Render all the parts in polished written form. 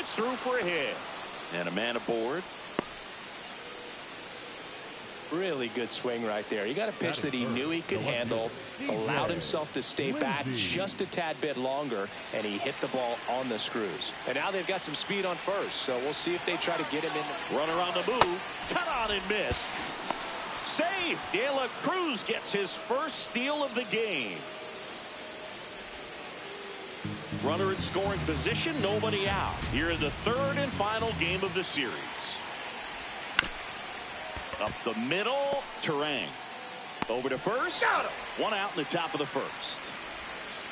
It's through for a hit. And a man aboard. Really good swing right there. He got a pitch that he knew he could handle, allowed himself to stay back just a tad bit longer, and he hit the ball on the screws. And now they've got some speed on first, so we'll see if they try to get him in. Runner on the move. Cut on and miss. Save. De La Cruz gets his first steal of the game. Runner in scoring position, nobody out. Here in the third and final game of the series. Up the middle, Terang. Over to first. Got him. One out in the top of the first.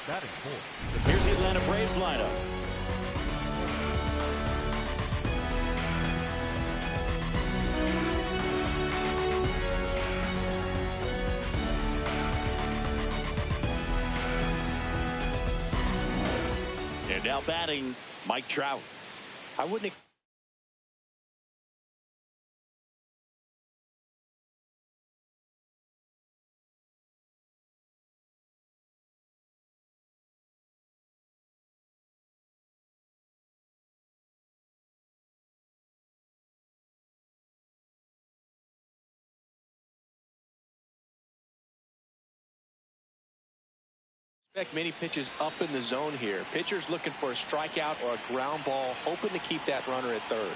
Batting fourth. Here's the Atlanta Braves lineup. And now batting, Mike Trout. I wouldn't. Expect many pitches up in the zone here. Pitcher's looking for a strikeout or a ground ball, hoping to keep that runner at third.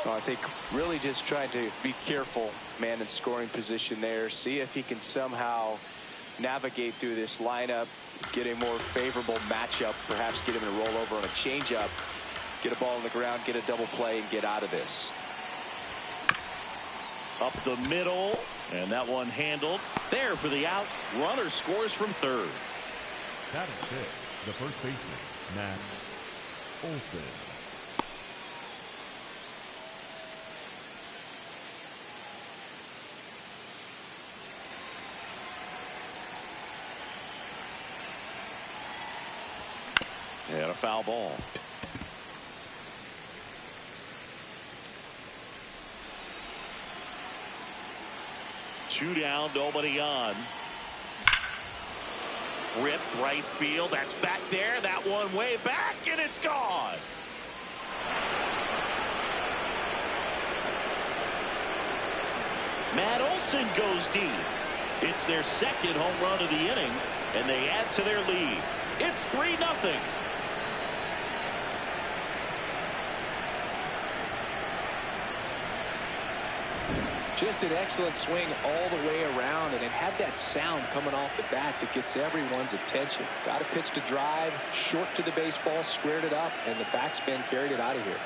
I think really just trying to be careful, man, in scoring position there. See if he can somehow navigate through this lineup, get a more favorable matchup, perhaps get him in a rollover on a changeup, get a ball on the ground, get a double play, and get out of this. Up the middle, and that one handled. There for the out. Runner scores from third. Batting fifth, the first baseman, Matt Olson. And a foul ball. Two down, nobody on. Ripped right field. That's back there. That one way back, and it's gone. Matt Olson goes deep. It's their second home run of the inning, and they add to their lead. It's 3-0. Just an excellent swing all the way around, and it had that sound coming off the bat that gets everyone's attention. Got a pitch to drive, short to the baseball, squared it up, and the backspin carried it out of here.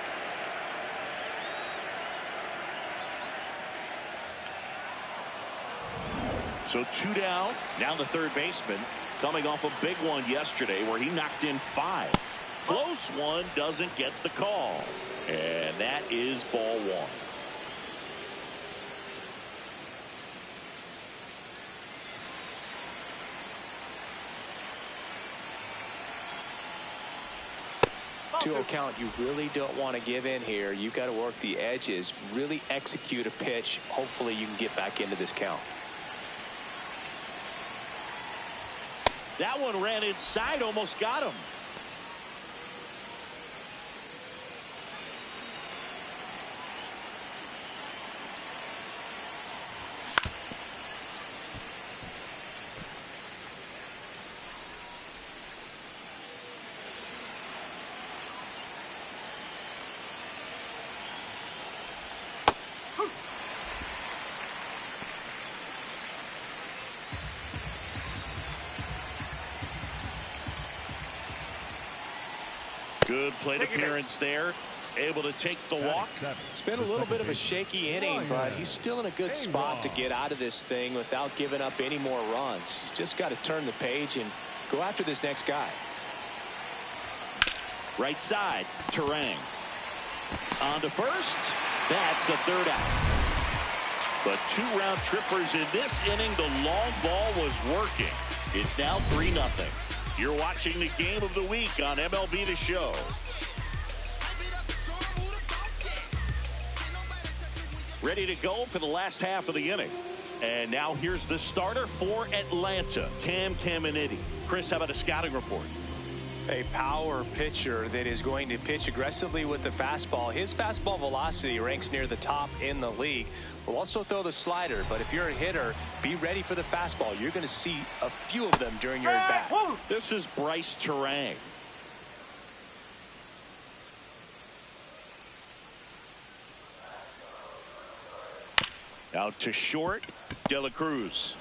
So two down. Now the third baseman coming off a big one yesterday where he knocked in 5. Close one, doesn't get the call. And that is ball one. To account, you really don't want to give in here. You've got to work the edges, really execute a pitch. Hopefully you can get back into this count. That one ran inside, almost got him. Good plate appearance there. Able to take the walk. It's been a little bit of a shaky inning, but he's still in a good spot to get out of this thing without giving up any more runs. He's just got to turn the page and go after this next guy. Right side, Terang. On to first. That's the third out. But 2 round trippers in this inning. The long ball was working. It's now 3-0. You're watching the game of the week on MLB The Show. Ready to go for the last half of the inning. And now here's the starter for Atlanta, Cam Caminiti. Chris, how about a scouting report? A power pitcher that is going to pitch aggressively with the fastball. His fastball velocity ranks near the top in the league. Will also throw the slider, but if you're a hitter, be ready for the fastball. You're going to see a few of them during your at-bat. This is Bryce Terang. Out to short, De La Cruz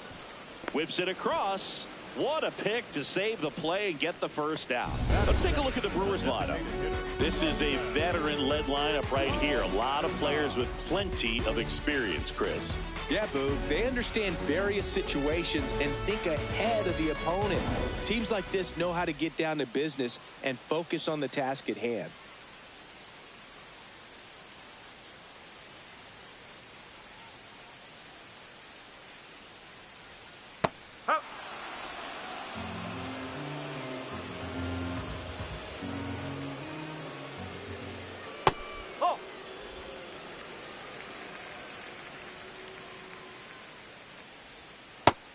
whips it across. What a pick to save the play and get the first out. Let's take a look at the Brewers lineup. This is a veteran-led lineup right here. A lot of players with plenty of experience, Chris. Yeah, Boog. They understand various situations and think ahead of the opponent. Teams like this know how to get down to business and focus on the task at hand.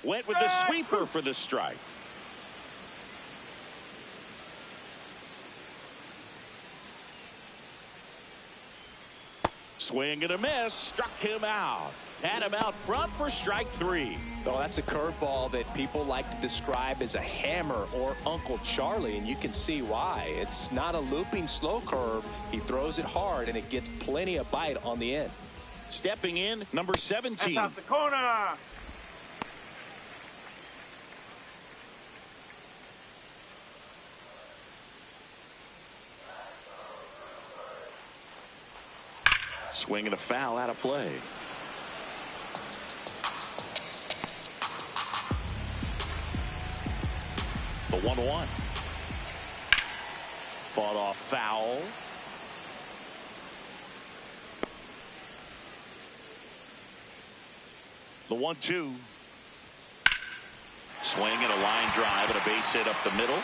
Went with the sweeper for the strike. Swing and a miss. Struck him out. Had him out front for strike 3. Oh, that's a curveball that people like to describe as a hammer or Uncle Charlie, and you can see why. It's not a looping slow curve. He throws it hard, and it gets plenty of bite on the end. Stepping in, number 17. That's out the corner. Swing and a foul out of play. The 1-1. Fought off foul. The 1-2. Swing and a line drive and a base hit up the middle.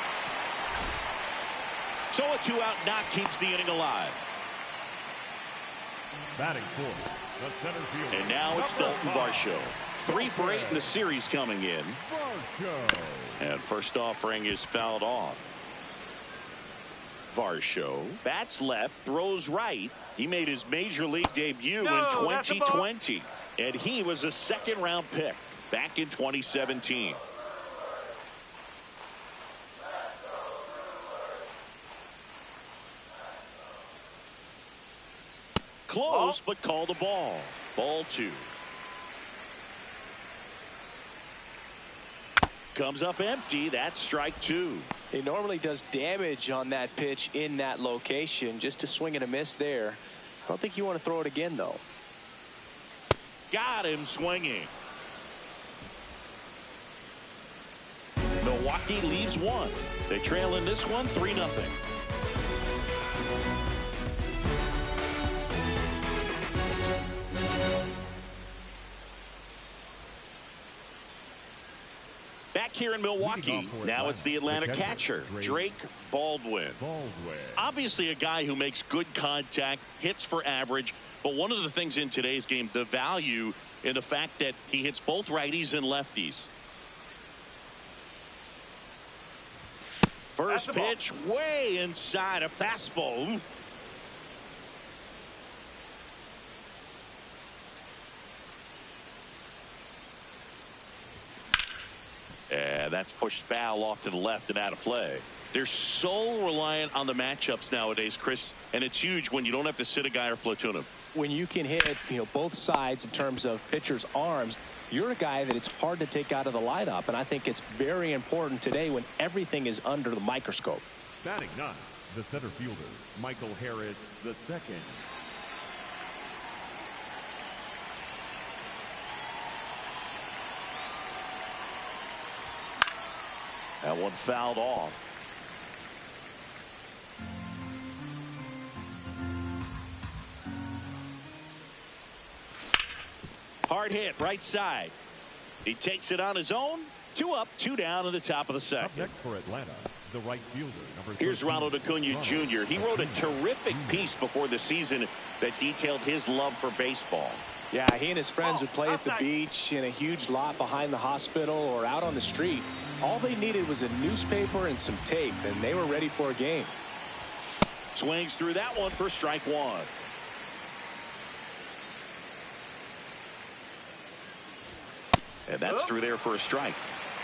So a 2-out knock keeps the inning alive. Batting fourth, the center fielder. And now it's Dalton Varsho. 3 for 8 in the series coming in. Varsho. And first offering is fouled off. Varsho bats left, throws right. He made his major league debut in 2020. And he was a second-round pick back in 2017. Close, but called a ball. Ball 2. Comes up empty. That's strike 2. It normally does damage on that pitch in that location. Just a swing and a miss there. I don't think you want to throw it again, though. Got him swinging. Milwaukee leaves 1. They trail in this one 3-0. Back here in Milwaukee, now it's the Atlanta catcher, Drake Baldwin. Obviously a guy who makes good contact, hits for average, but one of the things in today's game, the value in the fact that he hits both righties and lefties. First pitch way inside, a fastball. And that's pushed foul off to the left and out of play. They're so reliant on the matchups nowadays, Chris, and it's huge when you don't have to sit a guy or platoon him. When you can hit, both sides in terms of pitchers' arms, you're a guy that it's hard to take out of the lineup, and I think it's very important today when everything is under the microscope. Batting 9, the center fielder, Michael Harris II. That one fouled off. Hard hit, right side. He takes it on his own. 2 up, 2 down in the top of the second. Up next for Atlanta, the right fielder, number 13. Here's Ronald Acuna Jr. He wrote a terrific piece before the season that detailed his love for baseball. Yeah, he and his friends would play at the beach, in a huge lot behind the hospital, or out on the street. All they needed was a newspaper and some tape, and they were ready for a game. Swings through that one for strike one. And that's through there for a strike.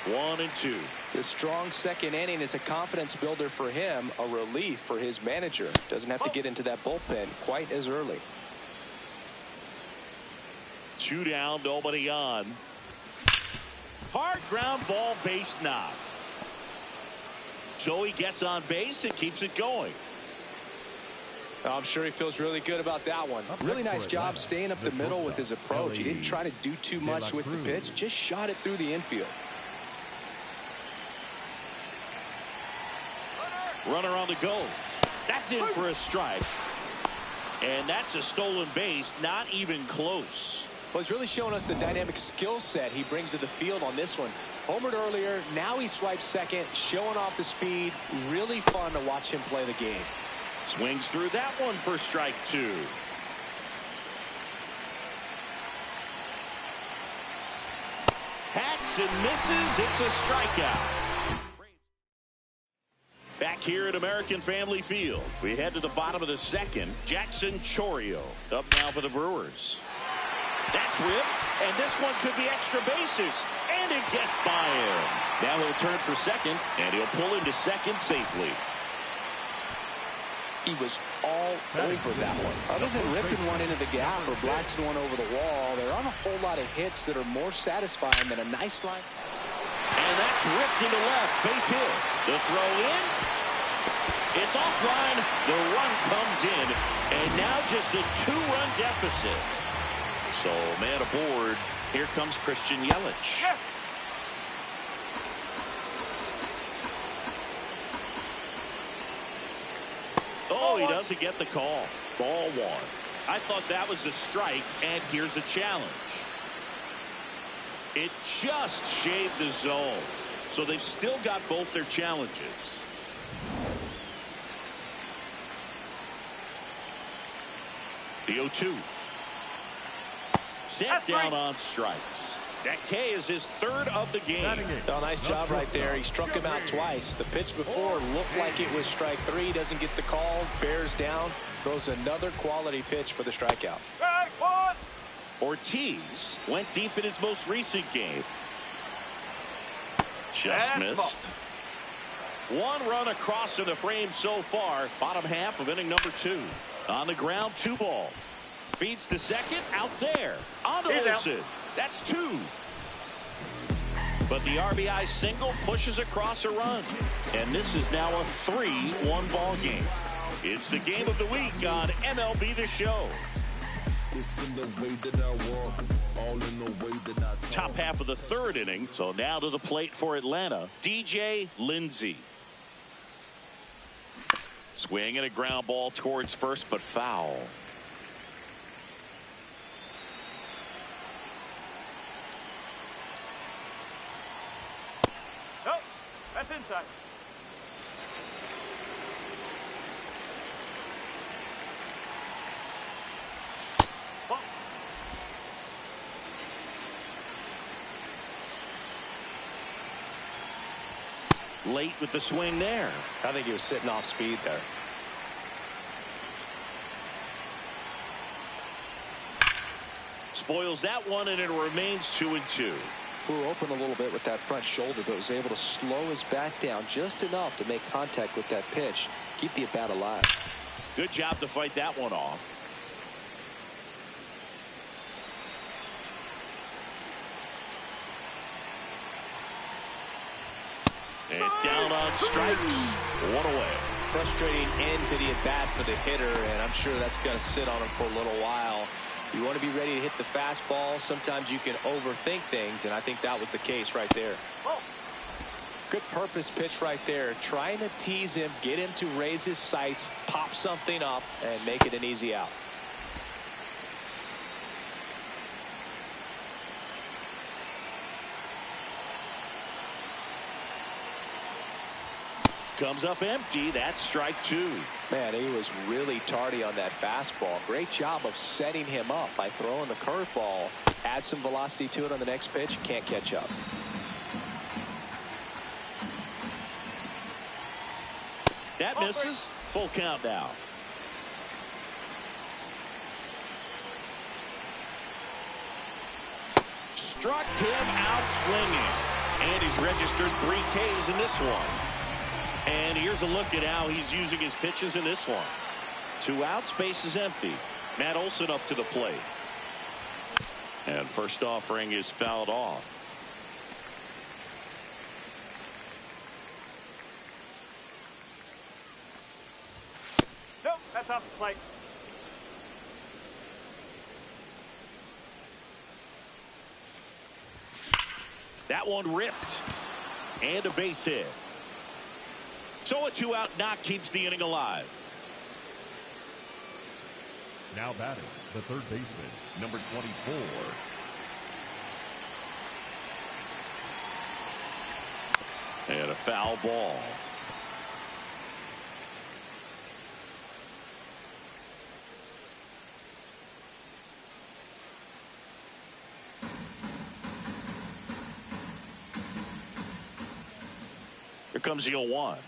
1-2. The strong second inning is a confidence builder for him, a relief for his manager. Doesn't have to get into that bullpen quite as early. 2 down, nobody on. Hard ground ball, base knock. So he gets on base and keeps it going. I'm sure he feels really good about that one. Really nice job staying up the middle with his approach. He didn't try to do too much with the pitch, just shot it through the infield. Runner on the go. That's in for a strike. And that's a stolen base, not even close. Well, he's really showing us the dynamic skill set he brings to the field on this one. Homered earlier, now he swipes second, showing off the speed. Really fun to watch him play the game. Swings through that one for strike 2. Hacks and misses. It's a strikeout. Back here at American Family Field, we head to the bottom of the second. Jackson Chourio up now for the Brewers. That's ripped, and this one could be extra bases, and it gets by him. Now he'll turn for second, and he'll pull into second safely. He was all over that one. Other than ripping one into the gap or blasting one over the wall, there aren't a whole lot of hits that are more satisfying than a nice line. And that's ripped into left. Base hit. The throw in. It's offline. The run comes in. And now just a 2-run deficit. So, man aboard. Here comes Christian Yelich. Yeah. Oh, he doesn't get the call. Ball 1. I thought that was a strike, and here's a challenge. It just shaved the zone. So they've still got both their challenges. The 0-2. Set down on strikes. That K is his third of the game. Oh, nice job right there. He struck him out twice. The pitch before looked like it was strike 3. Doesn't get the call. Bears down. Throws another quality pitch for the strikeout. Ortiz went deep in his most recent game. Just missed. 1 run across in the frame so far. Bottom half of inning number 2. On the ground, 2 ball. Feeds to second, out there. On to Olsen. That's 2. But the RBI single pushes across a run. And this is now a 3-1 ball game. It's the game of the week on MLB The Show. Top half of the 3rd inning. So now to the plate for Atlanta, DJ Lindsay. Swing and a ground ball towards first, but foul. Oh, that's inside. Late with the swing there. I think he was sitting off speed there. Spoils that one, and it remains 2-2. Flew open a little bit with that front shoulder, but was able to slow his bat down just enough to make contact with that pitch. Keep the at-bat alive. Good job to fight that one off. And down on strikes. 1 away. Frustrating end to the at-bat for the hitter, and I'm sure that's going to sit on him for a little while. You want to be ready to hit the fastball. Sometimes you can overthink things, and I think that was the case right there. Good purpose pitch right there. Trying to tease him, get him to raise his sights, pop something up, and make it an easy out. comes up empty. That's strike two. Man, he was really tardy on that fastball. Great job of setting him up by throwing the curveball. Add some velocity to it on the next pitch. Can't catch up. That misses. Full count now. Struck him out swinging. And he's registered 3 Ks in this one. And here's a look at how he's using his pitches in this one. 2 outs, base is empty. Matt Olson up to the plate. And first offering is fouled off. Nope, that's off the plate. That one ripped. And a base hit. So a 2-out knock keeps the inning alive. Now batting, the third baseman, number 24. And a foul ball. Here comes the 0-1.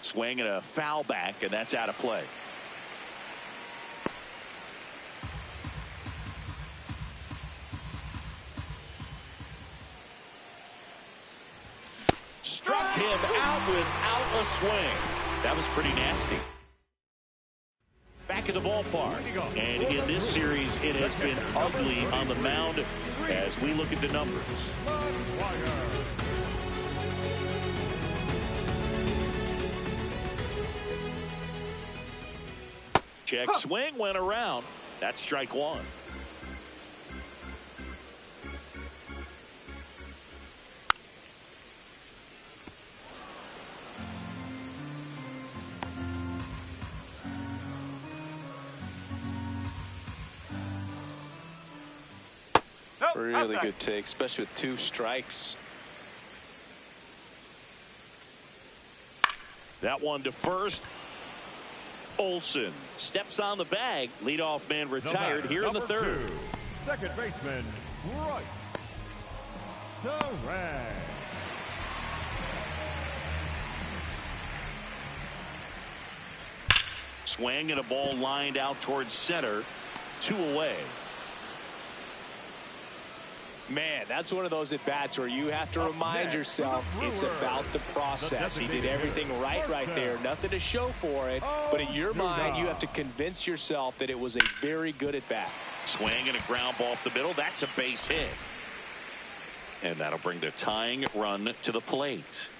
Swing and a foul back, and that's out of play. Struck him out without a swing. That was pretty nasty. Back in the ballpark. And in this series, it has been ugly on the mound as we look at the numbers. Check swing went around. That's strike one. Really good take, especially with 2 strikes. That one to first. Olson steps on the bag. Leadoff man retired here in the third. 2, second baseman, right. Terang. Swing and a ball lined out towards center. 2 away. Man, that's one of those at-bats where you have to remind yourself it's about the process. He did everything right there. Nothing to show for it. But in your mind, you have to convince yourself that it was a very good at-bat. Swing and a ground ball up the middle. That's a base hit. And that'll bring the tying run to the plate.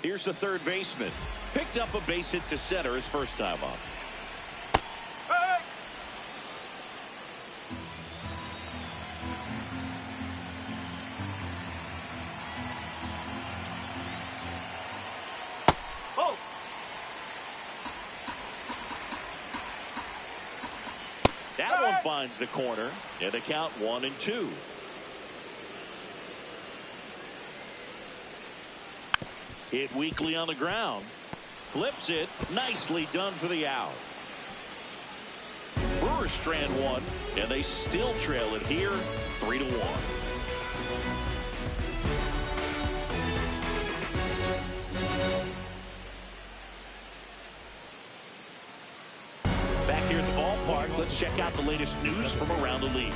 Here's the third baseman. Picked up a base hit to center his first time up. That one finds the corner, and the count 1-2. Hit weakly on the ground. Flips it. Nicely done for the out. Brewers strand one, and they still trail it here 3-1. Back here at the ballpark, let's check out the latest news from around the league.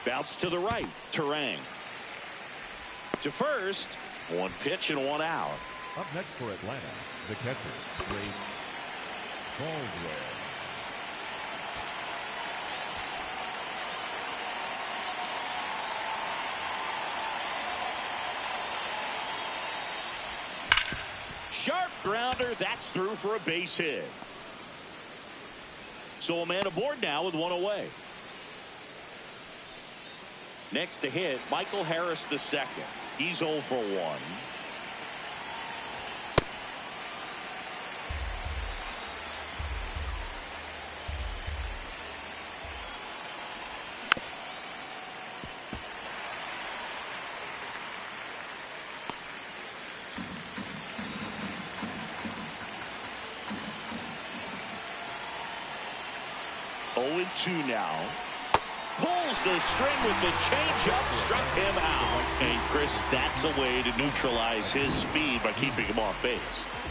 Bounce to the right. Terang. To first. 1 pitch and 1 out. Up next for Atlanta, the catcher, Ray Baldwin. Sharp grounder. That's through for a base hit. So a man aboard now with 1 away. Next to hit, Michael Harris II. He's 0 for 1. 0-2 now. Pulls the string with the changeup, struck him out. And Chris, that's a way to neutralize his speed by keeping him off base.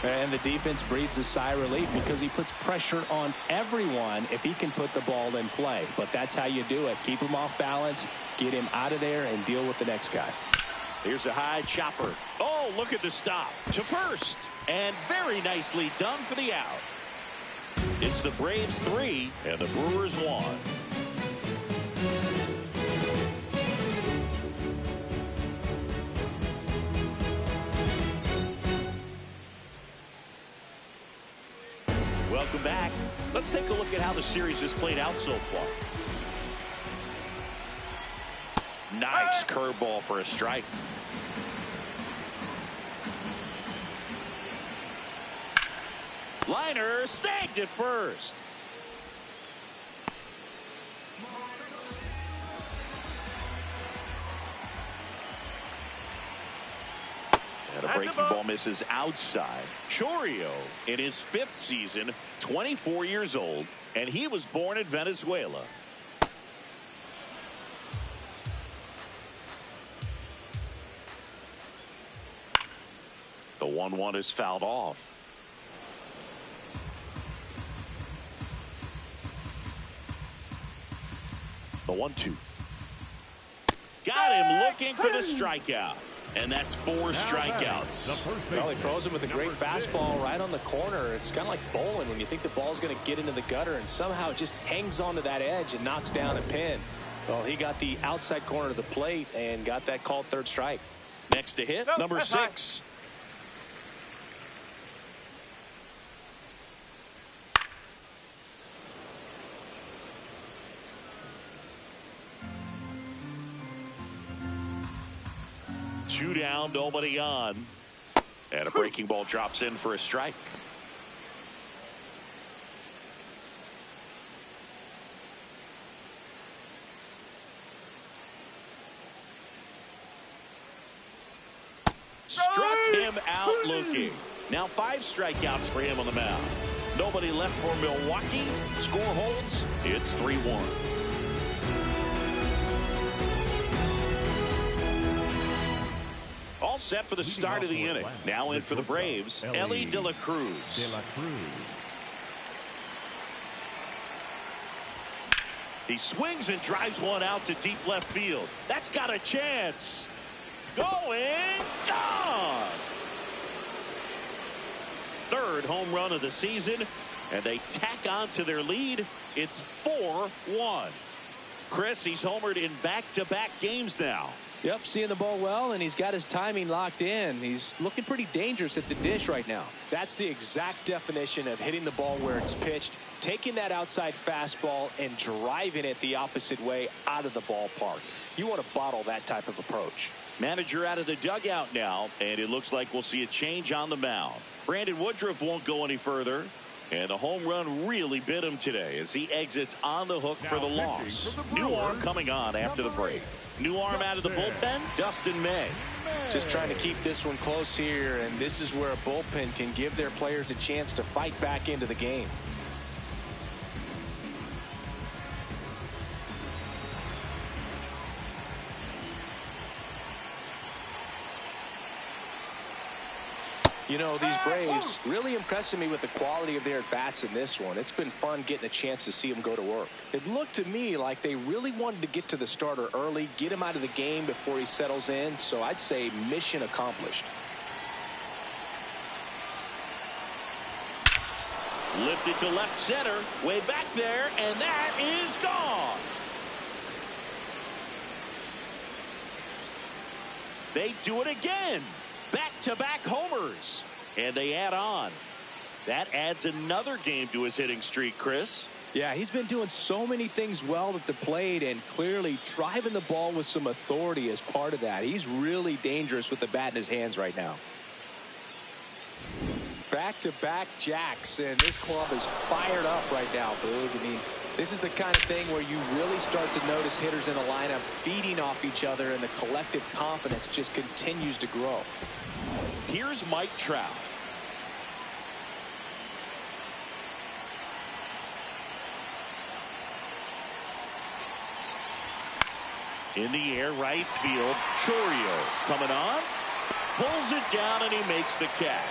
And the defense breathes a sigh of relief because he puts pressure on everyone if he can put the ball in play. But that's how you do it. Keep him off balance, get him out of there, and deal with the next guy. Here's a high chopper. Oh, look at the stop. To first. And very nicely done for the out. It's the Braves 3 and the Brewers 1. Welcome back. Let's take a look at how the series has played out so far. Nice curveball for a strike. Liner snagged at first. And a breaking ball misses outside. Chorrio in his 5th season, 24 years old, and he was born in Venezuela. The 1-1 is fouled off. The 1-2. Got him looking for the strikeout. And that's 4 strikeouts. Well, he throws him with a great fastball right on the corner. It's kind of like bowling when you think the ball's going to get into the gutter and somehow it just hangs onto that edge and knocks down a pin. Well, he got the outside corner of the plate and got that called 3rd strike. Next to hit, number 6. Two down, nobody on. And a breaking ball drops in for a strike. Struck him out looking. Now 5 strikeouts for him on the mound. Nobody left for Milwaukee. Score holds. It's 3-1. All set for the start of the inning. Now in for the Braves, Ellie De La Cruz. He swings and drives one out to deep left field. That's got a chance. Going, gone. 3rd home run of the season, and they tack on to their lead. It's 4-1. Chris, he's homered in back-to-back games now. Yep, seeing the ball well, and he's got his timing locked in. He's looking pretty dangerous at the dish right now. That's the exact definition of hitting the ball where it's pitched, taking that outside fastball and driving it the opposite way out of the ballpark. You want to bottle that type of approach. Manager out of the dugout now, and it looks like we'll see a change on the mound. Brandon Woodruff won't go any further, and a home run really bit him today as he exits on the hook for the loss. New arm coming on after the break. New arm out of the bullpen, Dustin May. Just trying to keep this one close here, and this is where a bullpen can give their players a chance to fight back into the game. You know, these Braves really impressing me with the quality of their at-bats in this one. It's been fun getting a chance to see them go to work. It looked to me like they really wanted to get to the starter early, get him out of the game before he settles in, so I'd say mission accomplished. Lifted to left center, way back there, and that is gone. They do it again. Back-to-back homers, and they add on. That adds another game to his hitting streak, Chris. Yeah, he's been doing so many things well at the plate and clearly driving the ball with some authority as part of that. He's really dangerous with the bat in his hands right now. Back-to-back jacks, and this club is fired up right now, Boog. I mean, this is the kind of thing where you really start to notice hitters in a lineup feeding off each other, and the collective confidence just continues to grow. Here's Mike Trout. In the air, right field. Chourio coming on. Pulls it down, and he makes the catch.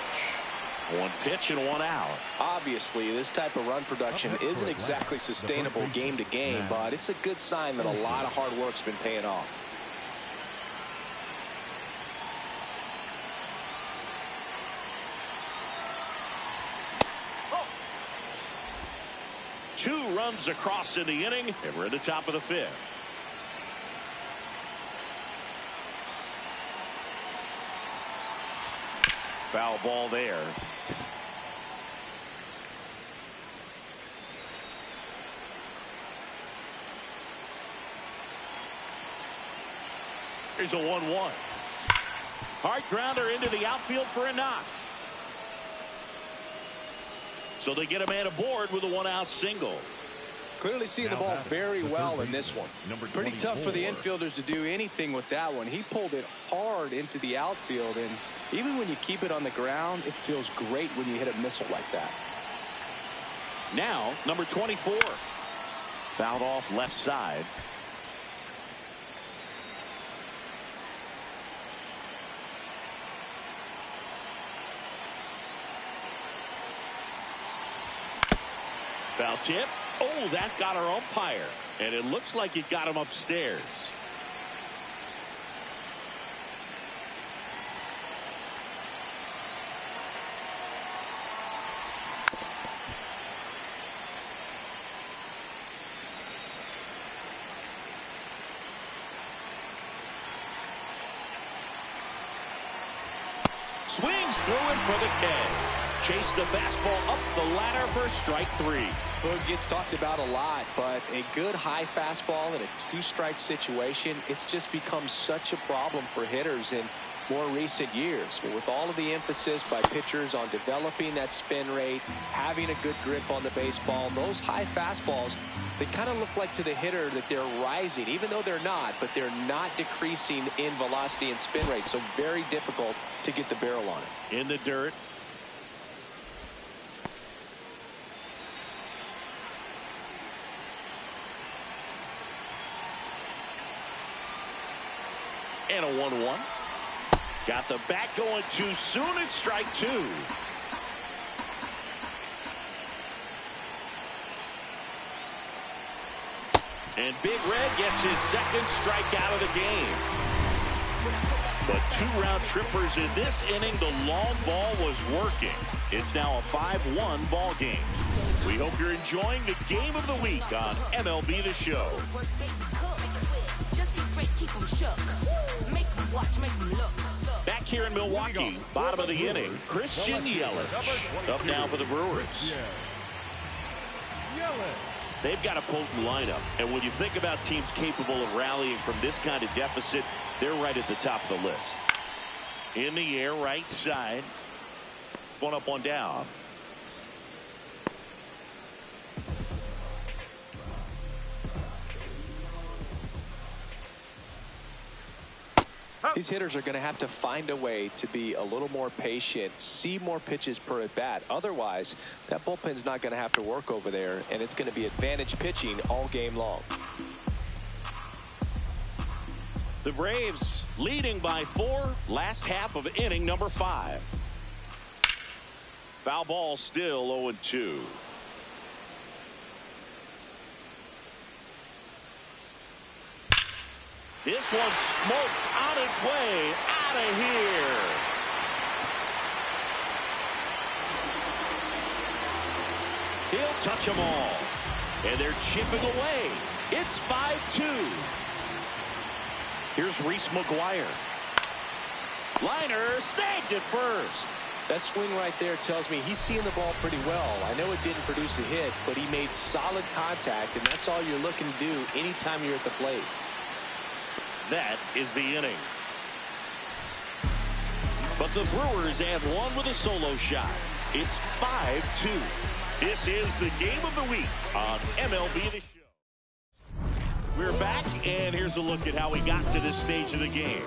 One pitch and one out. Obviously, this type of run production isn't exactly sustainable game to game, but it's a good sign that a lot of hard work's been paying off. Two runs across in the inning, and we're at the top of the fifth. Foul ball there. Here's a 1-1. Hard grounder into the outfield for a knock. So they get a man aboard with a one-out single. Clearly seeing the ball very well in this one. Pretty tough for the infielders to do anything with that one. He pulled it hard into the outfield, and even when you keep it on the ground, it feels great when you hit a missile like that. Now, number 24. Fouled off left side. Foul tip. Oh, that got our umpire. And it looks like it got him upstairs. Swings through it for the K. Chase the fastball up the ladder for strike three. Well, it gets talked about a lot, but a good high fastball in a two-strike situation, it's just become such a problem for hitters in more recent years. But with all of the emphasis by pitchers on developing that spin rate, having a good grip on the baseball, those high fastballs, they kind of look like to the hitter that they're rising, even though they're not, but they're not decreasing in velocity and spin rate. So very difficult to get the barrel on it. In the dirt. And a 1-1. Got the bat going too soon. It's strike two. And Big Red gets his second strikeout of the game. But two round trippers in this inning. The long ball was working. It's now a 5-1 ball game. We hope you're enjoying the game of the week on MLB The Show. Back here in Milwaukee, bottom of the inning, Christian Yelich up now for the Brewers. They've got a potent lineup, and when you think about teams capable of rallying from this kind of deficit, they're right at the top of the list. In the air, right side. One up, one down. These hitters are going to have to find a way to be a little more patient, see more pitches per at bat. Otherwise, that bullpen's not going to have to work over there, and it's going to be advantage pitching all game long. The Braves leading by 4, last half of inning number 5. Foul ball, still 0-2. This one smoked on its way out of here. He'll touch them all. And they're chipping away. It's 5-2. Here's Reese McGuire. Liner snagged it first. That swing right there tells me he's seeing the ball pretty well. I know it didn't produce a hit, but he made solid contact, and that's all you're looking to do anytime you're at the plate. That is the inning. But the Brewers add one with a solo shot. It's 5-2. This is the game of the week on MLB The Show. We're back, and here's a look at how we got to this stage of the game.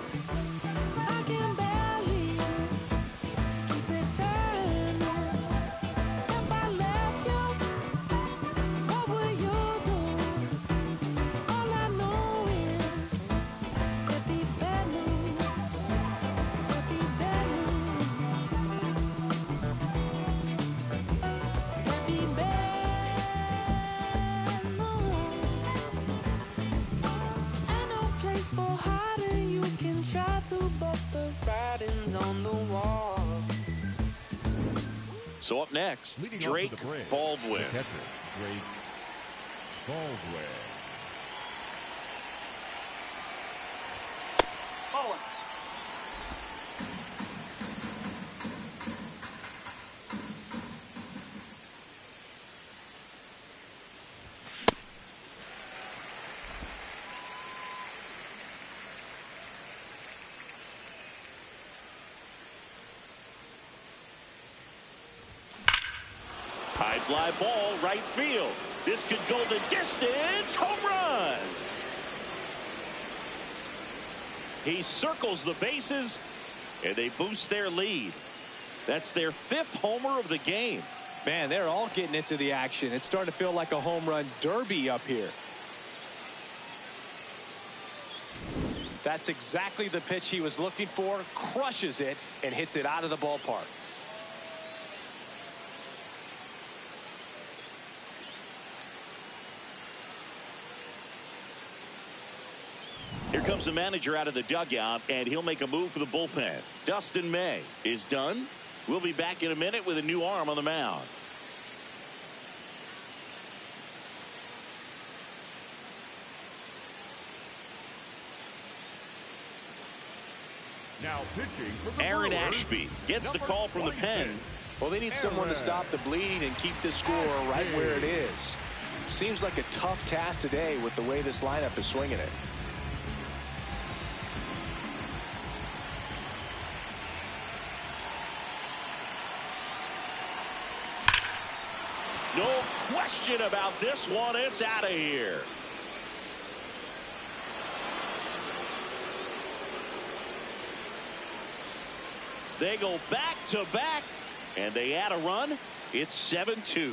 So up next, Leading Drake off to the Braves, Baldwin. The catcher, Drake Baldwin. Bowling. High fly ball, right field. This could go the distance. Home run. He circles the bases, and they boost their lead. That's their 5th homer of the game. Man, they're all getting into the action. It's starting to feel like a home run derby up here. That's exactly the pitch he was looking for. Crushes it and hits it out of the ballpark. Here comes the manager out of the dugout, and he'll make a move for the bullpen. Dustin May is done. We'll be back in a minute with a new arm on the mound. Now pitching for the Aaron Brewers, Ashby gets the number call from the 26. pen. Well, they need someone to stop the bleed and keep the score right where it is. Seems like a tough task today with the way this lineup is swinging it. No question about this one. It's out of here. They go back to back, and they add a run. It's 7-2.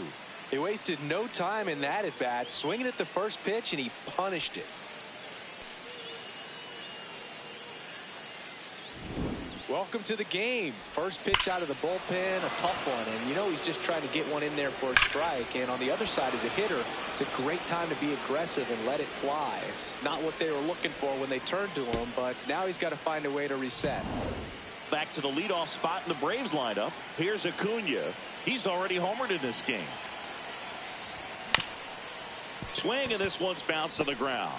They wasted no time in that at bat, swinging at the first pitch, and he punished it. Welcome to the game. First pitch out of the bullpen, a tough one, and you know he's just trying to get one in there for a strike. And on the other side, as a hitter, it's a great time to be aggressive and let it fly. It's not what they were looking for when they turned to him, but now he's got to find a way to reset. Back to the leadoff spot in the Braves lineup. Here's Acuna. He's already homered in this game. Swing, and this one's bounced to the ground.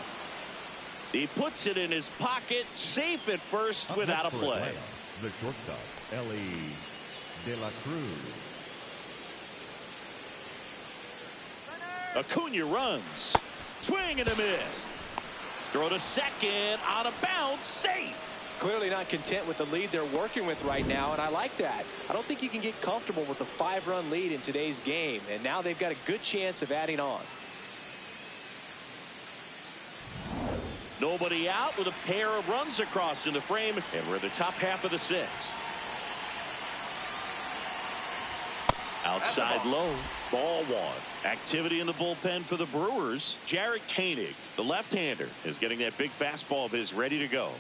He puts it in his pocket, safe at first Up without a next for play. Atlanta, the shortstop, Ellie De La Cruz. Acuna runs. Swing and a miss. Throw to second, out of bounds, safe. Clearly not content with the lead they're working with right now, and I like that. I don't think you can get comfortable with a 5-run lead in today's game, and now they've got a good chance of adding on. Nobody out with a pair of runs across in the frame, and we're in the top half of the 6th. Outside low, ball 1. Activity in the bullpen for the Brewers. Jared Koenig, the left-hander, is getting that big fastball of his ready to go.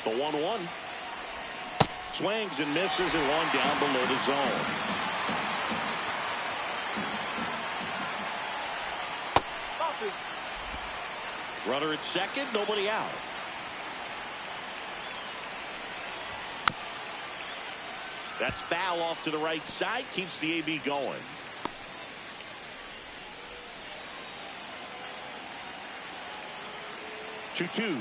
The 1-1. Swings and misses, and one down below the zone. Runner at second, nobody out. That's foul off to the right side, keeps the AB going. Two.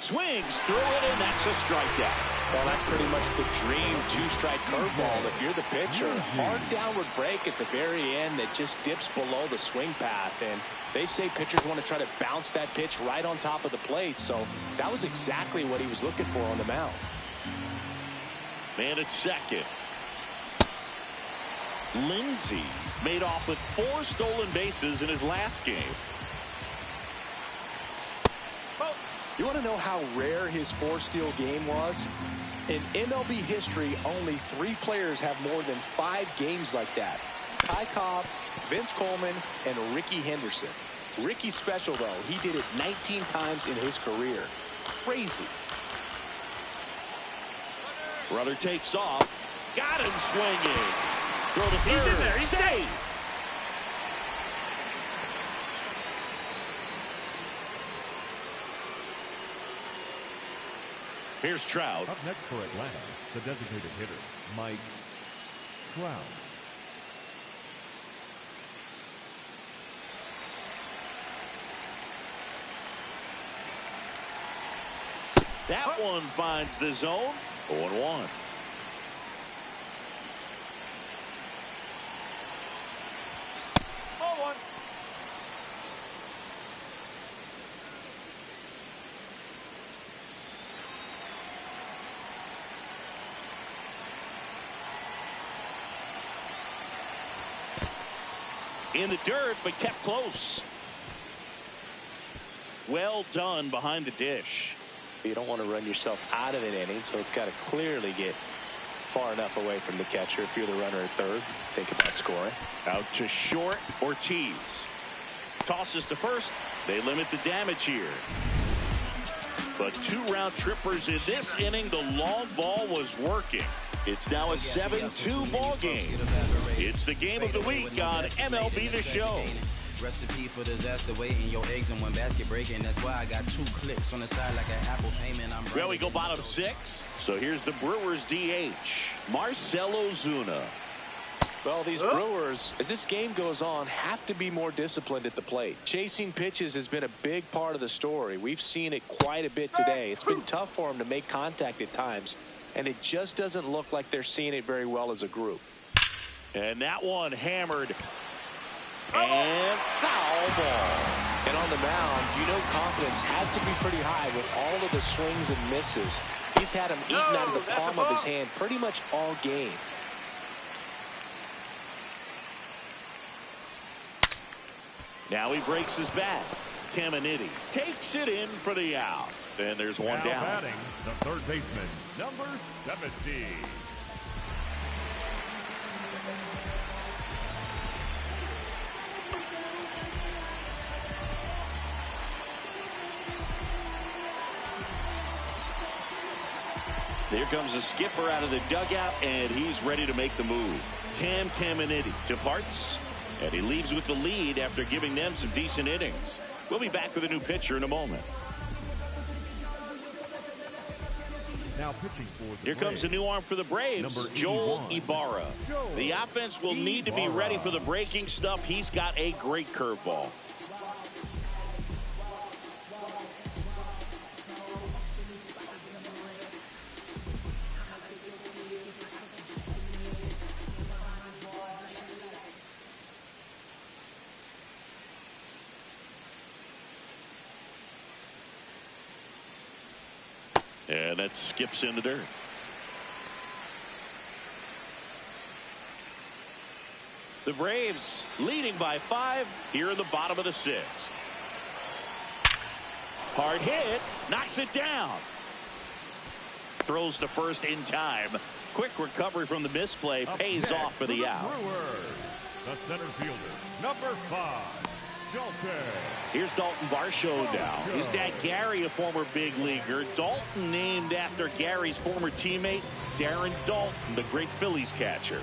Swings through it, and that's a strikeout. Well, that's pretty much the dream 2-strike curveball. If you're the pitcher, hard downward break at the very end that just dips below the swing path. And they say pitchers want to try to bounce that pitch right on top of the plate. So that was exactly what he was looking for on the mound. Man at second. Lindsey made off with 4 stolen bases in his last game. You want to know how rare his 4-steal game was? In MLB history, only 3 players have more than 5 games like that. Ty Cobb, Vince Coleman, and Ricky Henderson. Ricky's special, though. He did it 19 times in his career. Crazy. Runner takes off. Got him swinging. Throw to third. He's in there. He's safe. Here's Trout. Up next for Atlanta, the designated hitter, Mike Trout. That one finds the zone. 0-1. In the dirt, but kept close. Well done behind the dish. You don't want to run yourself out of an inning, so it's got to clearly get far enough away from the catcher. If you're the runner at third, think about scoring. Out to short, Ortiz. Tosses to first. They limit the damage here. But 2 round trippers in this inning. The long ball was working. It's now a 7-2 ball game. It's the game of the week on MLB The Show. Recipe for disaster, waiting your eggs in one basket breaking. That's why I got 2 clicks on the side like an Apple payment. Well, we go bottom 6. So here's the Brewers DH, Marcell Ozuna. Well, these Brewers, as this game goes on, have to be more disciplined at the plate. Chasing pitches has been a big part of the story. We've seen it quite a bit today. It's been tough for them to make contact at times, and it just doesn't look like they're seeing it very well as a group. And that one hammered. And foul ball. And on the mound, you know confidence has to be pretty high with all of the swings and misses. He's had them eaten out of the palm of his hand pretty much all game. Now he breaks his bat. Caminiti takes it in for the out. And there's one now down. Batting, the third baseman, number 70. There comes the skipper out of the dugout, and he's ready to make the move. Caminiti departs, and he leaves with the lead after giving them some decent innings. We'll be back with a new pitcher in a moment. Now pitching for the Here comes a new arm for the Braves, Joel Ibarra. The offense will need to be ready for the breaking stuff. He's got a great curveball. And that skips in the dirt. The Braves leading by 5 here in the bottom of the 6th. Hard hit, knocks it down. Throws to first in time. Quick recovery from the misplay, pays off for the out. The center fielder, number 5. Here's Dalton Varsho now. His dad Gary, a former big leaguer. Dalton named after Gary's former teammate Darren Dalton, the great Phillies catcher.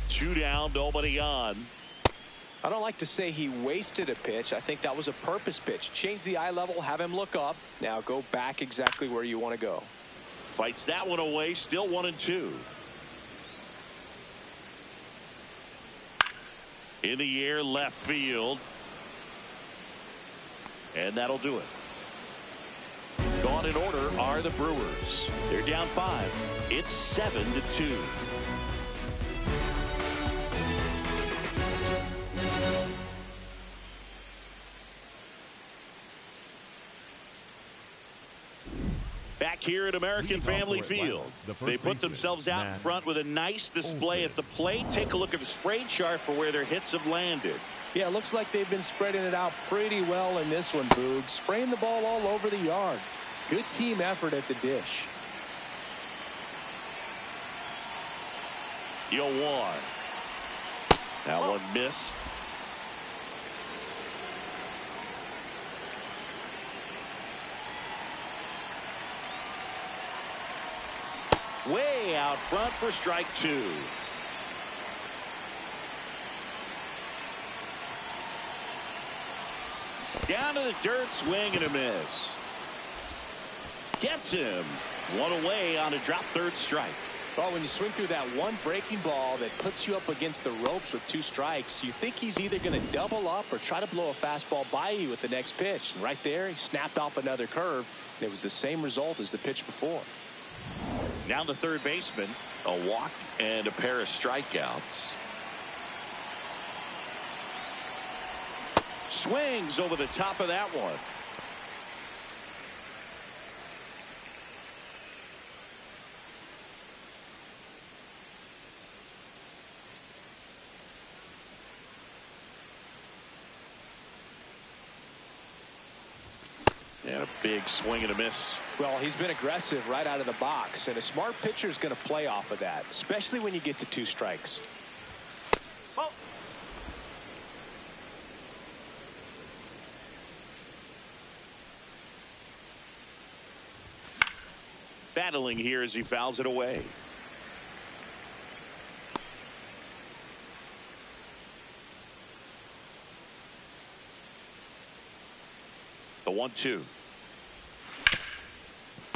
Two down, nobody on. I don't like to say he wasted a pitch. I think that was a purpose pitch. Change the eye level, have him look up. Now go back exactly where you want to go. Fights that one away, still 1-2. In the air, left field. And that'll do it. Gone in order are the Brewers. They're down 5. It's 7-2. Back here at American Family Field, they put themselves out in front with a nice display at the plate. Take a look at the spray chart for where their hits have landed. Yeah, it looks like they've been spreading it out pretty well in this one, Boog. Spraying the ball all over the yard. Good team effort at the dish. 0-1. That one missed. out front for strike 2. Down to the dirt, swing and a miss. Gets him. One away on a drop third strike. Well, when you swing through that one breaking ball that puts you up against the ropes with 2 strikes, you think he's either going to double up or try to blow a fastball by you with the next pitch. And right there, he snapped off another curve, and it was the same result as the pitch before. Now the third baseman, a walk and a pair of strikeouts. Swings over the top of that one. And a big swing and a miss. Well, he's been aggressive right out of the box, and a smart pitcher is going to play off of that, especially when you get to 2 strikes. Oh. Battling here as he fouls it away. The 1-2.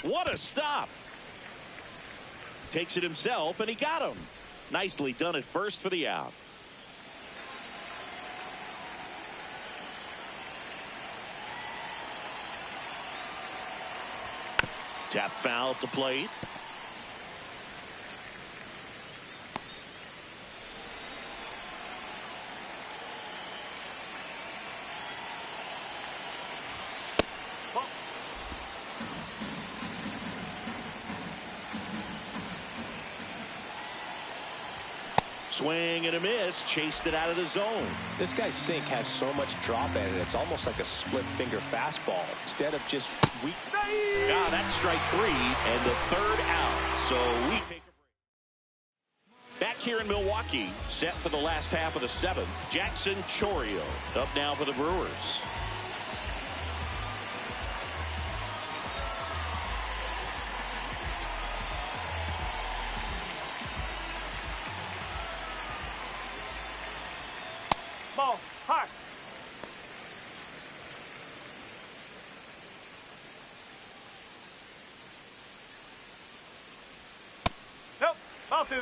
What a stop. Takes it himself, and he got him. Nicely done at first for the out. Tap foul at the plate. Swing and a miss. Chased it out of the zone. This guy's sink has so much drop in it. It's almost like a split finger fastball instead of just weak. Ah, that's strike 3 and the third out. So we take a break. Back here in Milwaukee, set for the last half of the 7th. Jackson Chourio up now for the Brewers. Ball. Hard. Nope. Ball 2.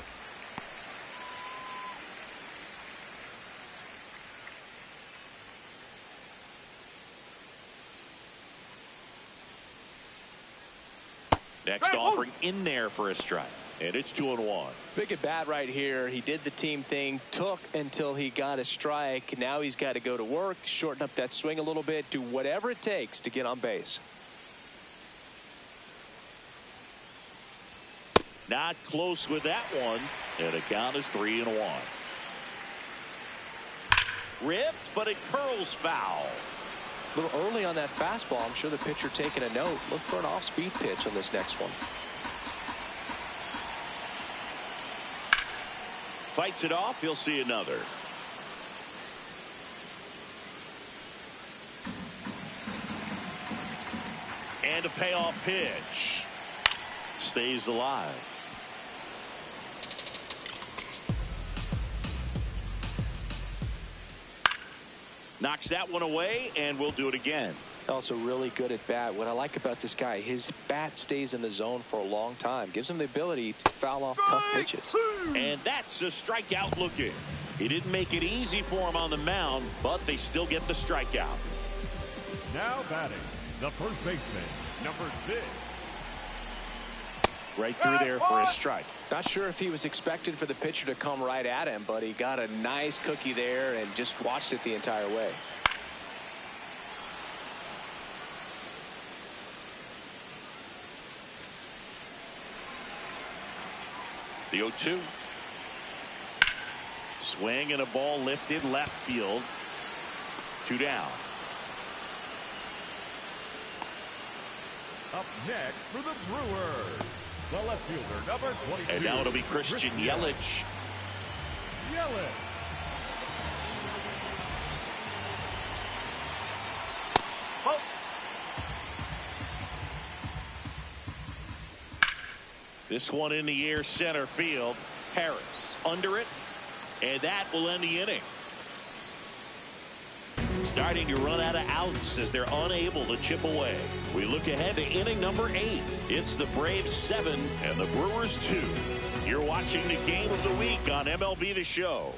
Next Strike offering in there for a strike. And it's 2-1. Big at bat right here. He did the team thing, took until he got a strike. Now he's got to go to work, shorten up that swing a little bit, do whatever it takes to get on base. Not close with that one. And the count is 3-1. Ripped, but it curls foul. A little early on that fastball. I'm sure the pitcher taking a note. Look for an off-speed pitch on this next one. Fights it off. He'll see another. And a payoff pitch. Stays alive. Knocks that one away, and we'll do it again. Also really good at bat. What I like about this guy, his bat stays in the zone for a long time. Gives him the ability to foul off tough pitches. And that's a strikeout looking. He didn't make it easy for him on the mound, but they still get the strikeout. Now batting, the first baseman, number 6. Right through there for a strike. Not sure if he was expecting for the pitcher to come right at him, but he got a nice cookie there and just watched it the entire way. The 0-2. Swing and a ball lifted left field. 2 down. Up next for the Brewers, the left fielder, number 22. And now it'll be Christian Yelich. Yelich. This one in the air, center field. Harris under it, and that will end the inning. Starting to run out of outs as they're unable to chip away. We look ahead to inning number 8. It's the Braves 7 and the Brewers 2. You're watching the game of the week on MLB The Show.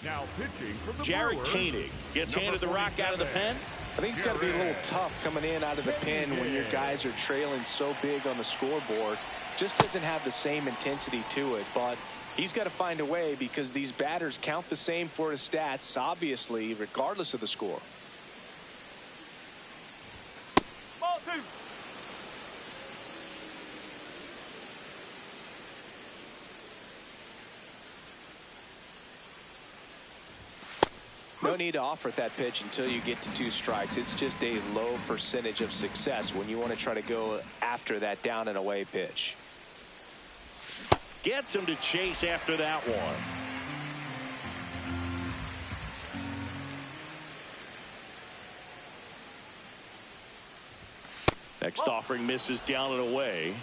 Now pitching from the Jared Brewers, Koenig gets handed the rock out of the pen. I think it's got to be a little tough coming in out of the pen when your guys are trailing so big on the scoreboard. Just doesn't have the same intensity to it, but he's got to find a way because these batters count the same for his stats, obviously, regardless of the score. Ball 2. No need to offer at that pitch until you get to 2 strikes. It's just a low percentage of success when you want to try to go after that down and away pitch. Gets him to chase after that one. Next offering misses down and away.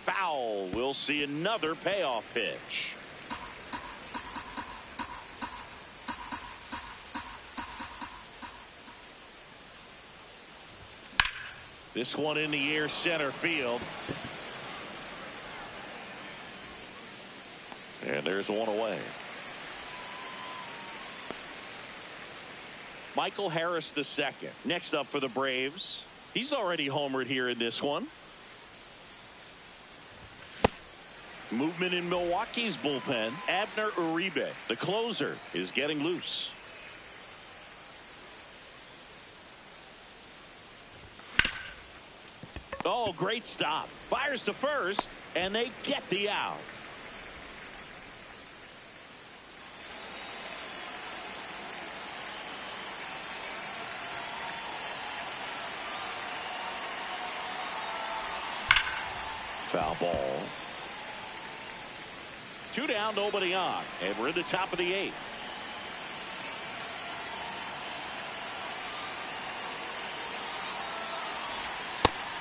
Foul. We'll see another payoff pitch. This one in the air, center field. And there's one away. Michael Harris II. Next up for the Braves. He's already homered here in this one. Movement in Milwaukee's bullpen. Abner Uribe, the closer, is getting loose. Oh, great stop. Fires to first, and they get the out. Foul ball. 2 down, nobody on, and we're in the top of the 8th.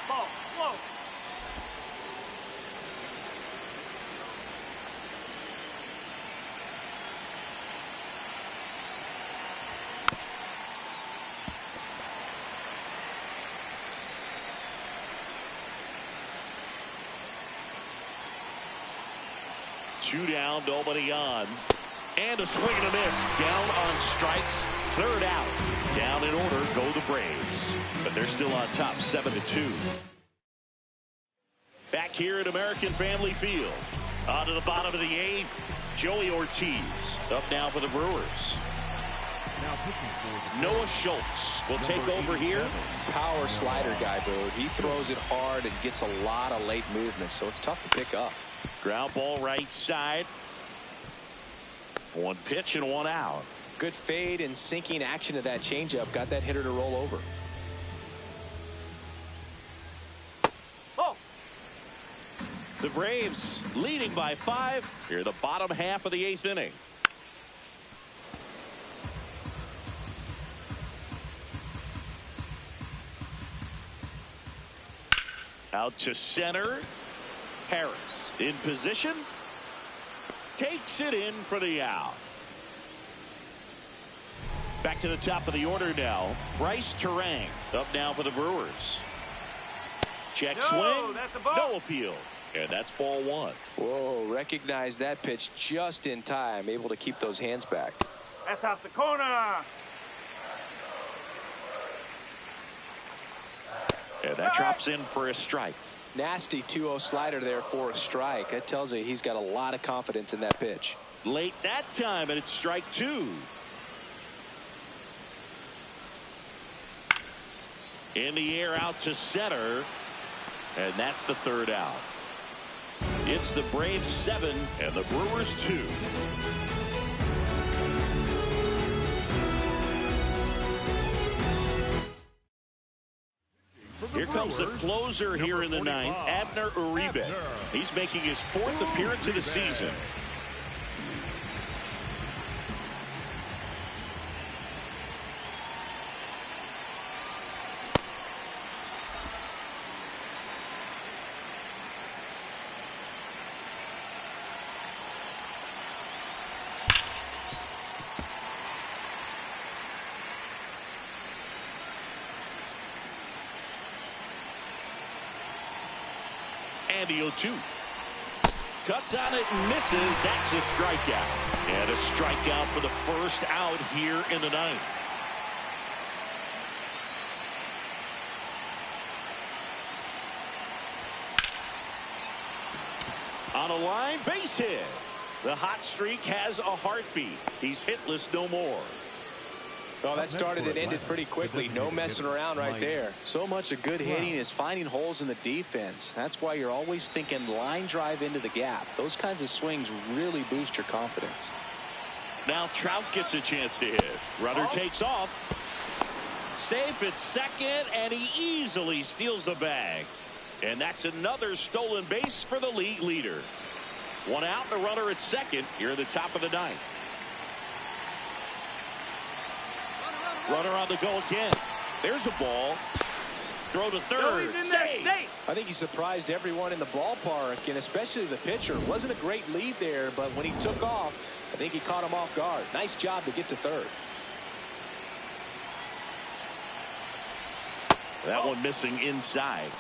Ball. Whoa. Two down, nobody on. And a swing and a miss. Down on strikes. 3rd out. Down in order go the Braves. But they're still on top 7-2. Back here at American Family Field. On to the bottom of the 8th. Joey Ortiz up now for the Brewers. Now pitching for the Noah Schultz will take over here. Power slider guy, Boo. He throws it hard and gets a lot of late movement, so it's tough to pick up. Ground ball right side. 1 pitch and 1 out. Good fade and sinking action of that changeup got that hitter to roll over. Oh. The Braves leading by 5 here the bottom half of the 8th inning. Out to center. Harris in position. Takes it in for the out. Back to the top of the order now. Bryce Terang up now for the Brewers. Check swing. That's a ball. No appeal. And that's ball 1. Whoa, recognize that pitch just in time. Able to keep those hands back. That's off the corner. And that drops in for a strike. Nasty 2-0 slider there for a strike. That tells you he's got a lot of confidence in that pitch. Late that time, and it's strike 2. In the air out to center. And that's the 3rd out. It's the Braves 7 and the Brewers 2. Here comes the closer here in the 9th, Abner Uribe. He's making his 4th appearance of the season. And the 0-2. Cuts on it and misses. That's a strikeout. And a strikeout for the first out here in the ninth. On a line, base hit. The hot streak has a heartbeat. He's hitless no more. Well, that started and ended pretty quickly. No messing around right there. So much of good hitting is finding holes in the defense. That's why you're always thinking line drive into the gap. Those kinds of swings really boost your confidence. Now Trout gets a chance to hit. Runner takes off. Safe at second, and he easily steals the bag. And that's another stolen base for the league leader. One out, and a runner at second here at the top of the ninth. Runner on the go again. There's a ball. Throw to third. Save. I think he surprised everyone in the ballpark, and especially the pitcher. Wasn't a great lead there, but when he took off, I think he caught him off guard. Nice job to get to third. That one missing inside.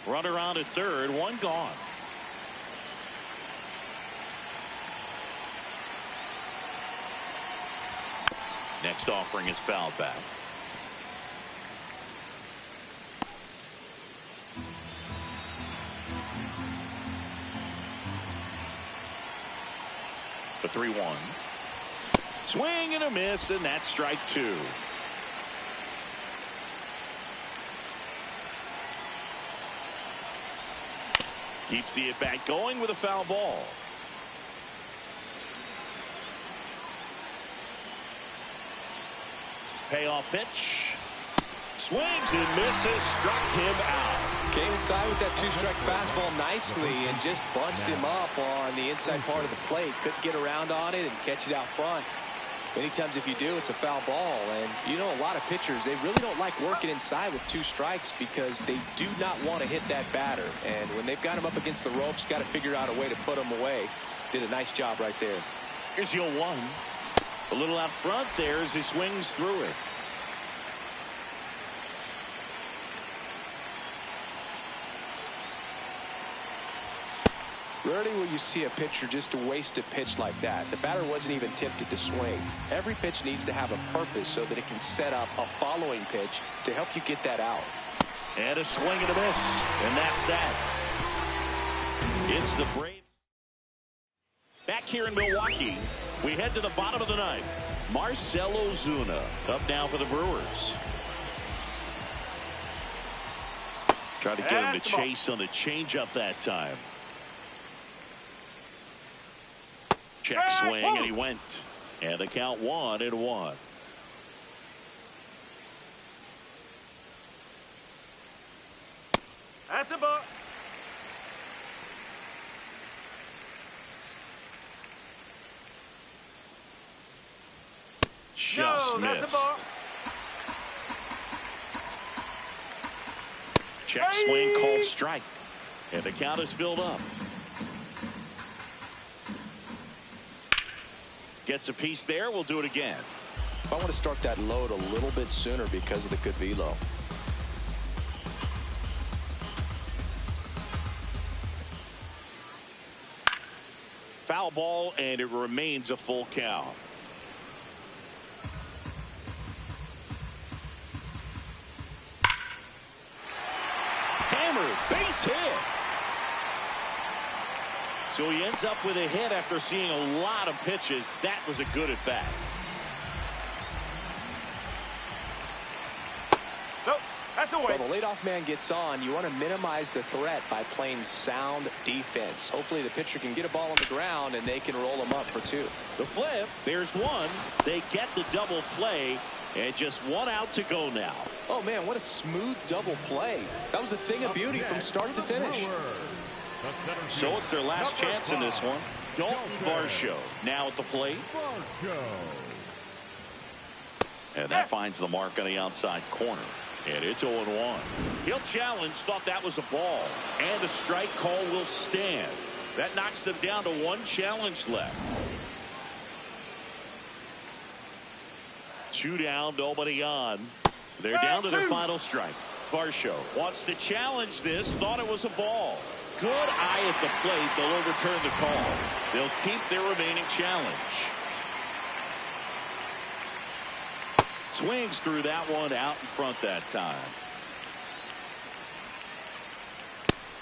Runner on at third, one gone. Next offering is fouled back. The 3-1. Swing and a miss, and that's strike two. Keeps the at-bat going with a foul ball. Payoff pitch. Swings and misses. Struck him out. Came inside with that two-strike fastball nicely and just bunched him up on the inside part of the plate. Couldn't get around on it and catch it out front. Many times if you do, it's a foul ball. And you know, a lot of pitchers, they really don't like working inside with two strikes because they do not want to hit that batter. And when they've got him up against the ropes, got to figure out a way to put him away. Did a nice job right there. Here's the 0-1. A little out front there as he swings through it. Rarely will you see a pitcher just waste a pitch like that. The batter wasn't even tempted to swing. Every pitch needs to have a purpose so that it can set up a following pitch to help you get that out. And a swing and a miss. And that's that. It's the Braves. Back here in Milwaukee, we head to the bottom of the ninth. Marcell Ozuna up now for the Brewers. Try to get him to chase on the changeup that time. Check swing, and he went. And the count 1-1. That's a ball. Just missed. Check swing, called strike. And the count is filled up. Gets a piece there. We'll do it again. I want to start that load a little bit sooner because of the good velo. Foul ball, and it remains a full count. Hammered, base hit. So he ends up with a hit after seeing a lot of pitches. That was a good at bat. Nope, that's a way. Well, the leadoff man gets on. You want to minimize the threat by playing sound defense. Hopefully the pitcher can get a ball on the ground and they can roll him up for two. The flip, there's one. They get the double play, and just one out to go now. Oh man, what a smooth double play. That was a thing of beauty from start to finish. So it's their last chance in this one. Dalton Varsho now at the plate. And that finds the mark on the outside corner. And it's 0-1. He'll challenge, thought that was a ball. And the strike call will stand. That knocks them down to one challenge left. 2 down, nobody on. They're down to their final strike. Varsho wants to challenge this. Thought it was a ball. Good eye at the plate. They'll overturn the call. They'll keep their remaining challenge. Swings through that one out in front that time.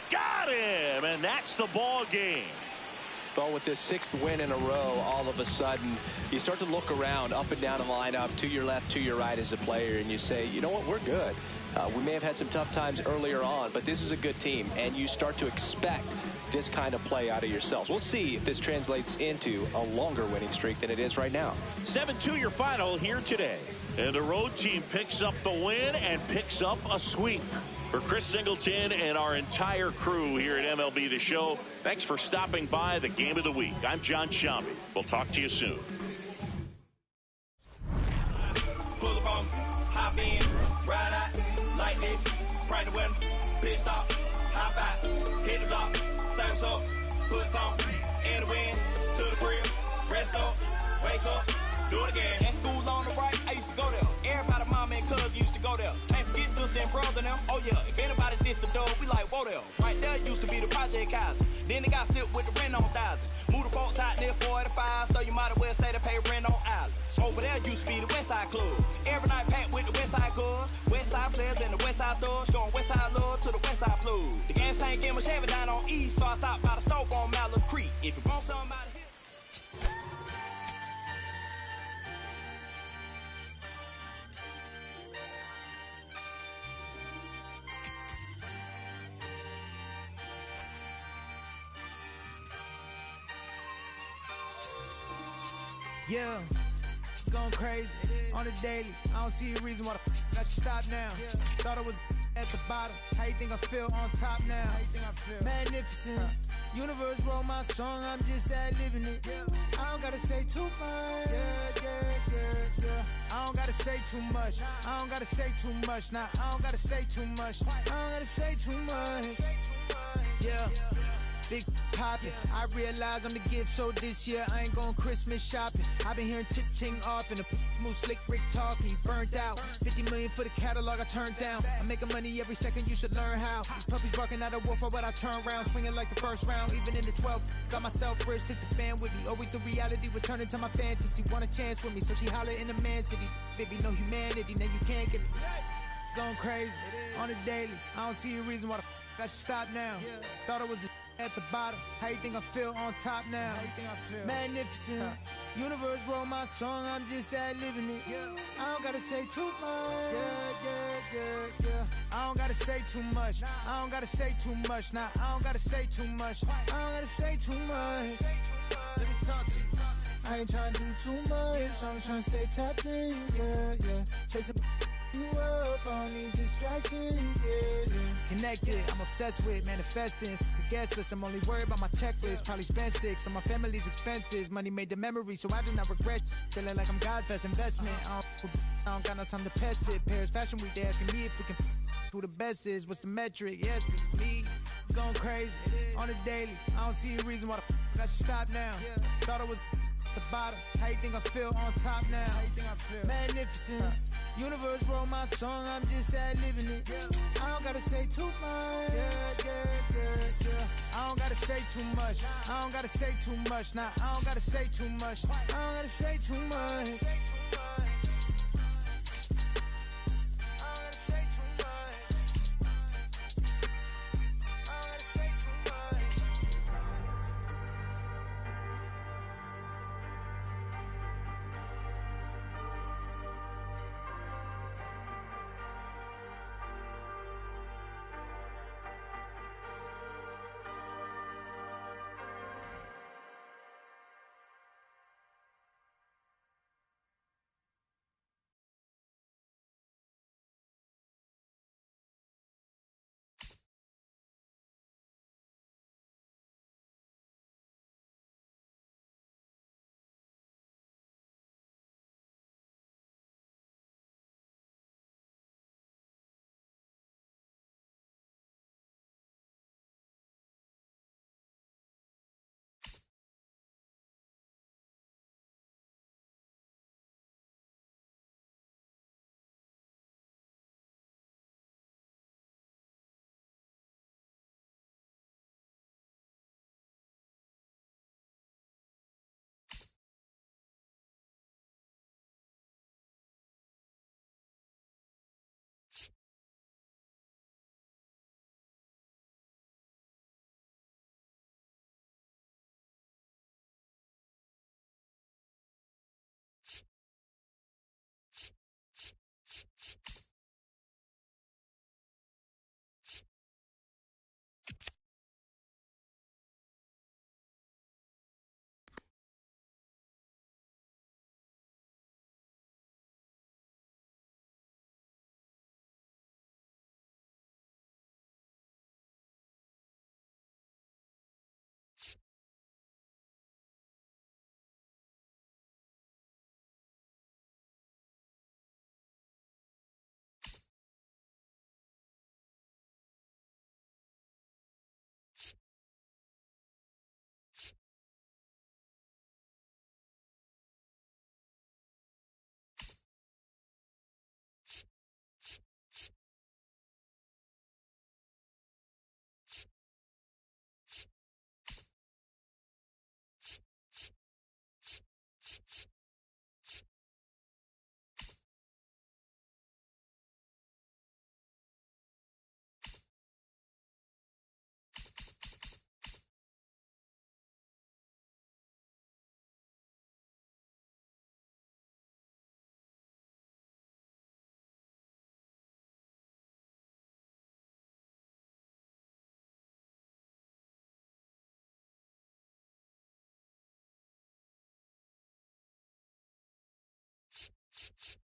Got him, and that's the ball game. Well, with this 6th win in a row, all of a sudden you start to look around up and down the lineup, to your left, to your right as a player, and you say, you know what, we're good. We may have had some tough times earlier on, but this is a good team, and you start to expect this kind of play out of yourselves. We'll see if this translates into a longer winning streak than it is right now. 7-2 your final here today. And the road team picks up the win and picks up a sweep. For Chris Singleton and our entire crew here at MLB The Show, thanks for stopping by the Game of the Week. I'm John Shambi. We'll talk to you soon. Pull up on, hop in, ride out, like this, right the weather, pit stop, hop out, hit the block, service up, put some in the wind, to the grill, rest up, wake up, do it again. At school on the right, I used to go there. Everybody, mama and cuz used to go there. Can't forget sister and brother now. Oh yeah, if anybody dissed the door, we like, whoa there. Right there used to be the Project Kaiser. Then they got flipped with the rent on thousands. Move the folks out there 45, so you might as well say they pay rent on island. Over there used to be the Westside Club. Every night packed with the Westside Club. Westside players and the Westside thugs, showing Westside love to the Westside plug. The gas tank in my Chevy down on East, so I stopped by the stove on Mallard Creek. If you want somebody here. Yeah, going crazy on the daily. I don't see a reason why the I should stop now. Thought I was at the bottom. How you think I feel on top now? How you think I feel? Magnificent. Universe wrote my song, I'm just ad-living it. I don't gotta say too much. I don't gotta say too much. I don't gotta say too much. Nah, I don't gotta say too much. I don't gotta say too much. Yeah. Big poppin', I realize I'm the gift, so this year I ain't going Christmas shopping. I've been hearing chit-ching off and the smooth slick Rick talking. He burnt out, 50 million for the catalog I turned down. I'm making money every second, you should learn how. These puppies barking out a wolf, but I turn around, swinging like the first round. Even in the 12th, got myself rich, took the fan with me. Always the reality would turn into my fantasy. Want a chance with me, so she holler in the man city. Baby, no humanity, now you can't get it. Going crazy on the daily. I don't see a reason why the I should stop now. Thought it was at the bottom. How you think I feel on top now? How you think I feel? Magnificent. Universe wrote my song, I'm just ad-living it. I don't gotta say too much. I don't gotta say too much. I don't gotta say too much. Nah, I don't gotta say too much. I don't gotta say too much. Let me talk to you. I ain't trying to do too much. I'm trying to stay tapped in. Chasing you up, I don't need distractions, Connected, I'm obsessed with manifesting. The guest list, I'm only worried about my checklist. Probably spent 6 on my family's expenses. Money made the memory, so I do not regret. Feeling like I'm God's best investment. I don't got no time to pass it. Paris Fashion Week, they asking me if we can who the best is. What's the metric? Yes, it's me. Going crazy on the daily. I don't see a reason why the I should stop now. Thought it was the bottom. How you think I feel on top now? How you think I feel? Magnificent. Universe wrote my song, I'm just ad-living it. I don't gotta say too much. I don't gotta say too much. I don't gotta say too much. Nah, I don't gotta say too much. I don't gotta say too much. You